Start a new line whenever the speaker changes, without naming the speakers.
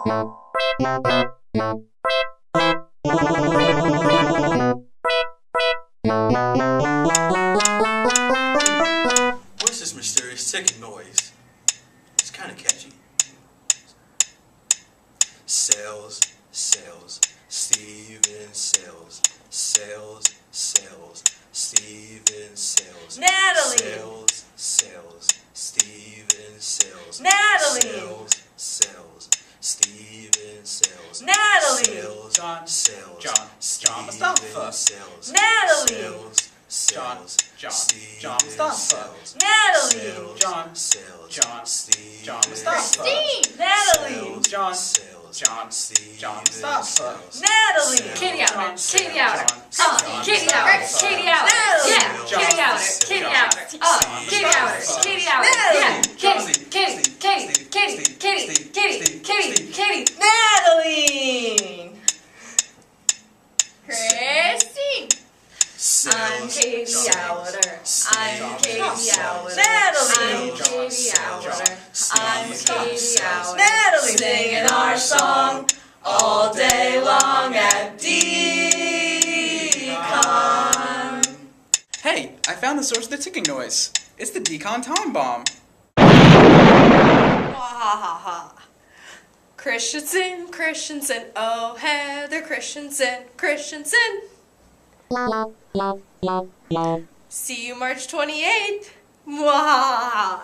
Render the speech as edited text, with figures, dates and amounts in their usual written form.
What's this mysterious ticking noise? It's kind of catchy. Sales, sales, Steven Sales, sales, sales, Steven Sales,
Natalie!
Sales, sales, Steven Sales,
Natalie!
Sales, sales, Steven Sales,
Natalie!
Sales,
John,
sales,
John,
Steven
Mustafa.
Sales,
Natalie!
Sales, sales,
John,
Steven
Mustafa.
Sales,
Natalie!
Sales,
John,
sales,
John,
Steven
John Mustafa.
Christine! Natalie!
Sales,
John,
sales,
John,
Steven
John Mustafa.
Sales,
Natalie!
Sales,
Katie Outer,
Sales,
Katie Outer,
John,
Katie
John,
Outer,
John,
Katie Outer,
Natalie!
yeah,
John,
Katie Outer,
John,
Katie
John,
Outer, Katie Outer,
John,
Katie Outer,
Natalie!
yeah, Katie,
Natalie!
Christine. I'm
Sales,
Katie
sales,
Outer. I'm
Steven
Katie
Sales,
Outer.
Natalie!
I'm Katie Outer. I'm Katie Outer.
Natalie!
Singing our song all day long at Decon.
Hey, I found the source of the ticking noise. It's the Decon time bomb.
Wahaha. Christensen, Christensen, oh Heather Christensen, Christensen. See you March 28th. Wahaha.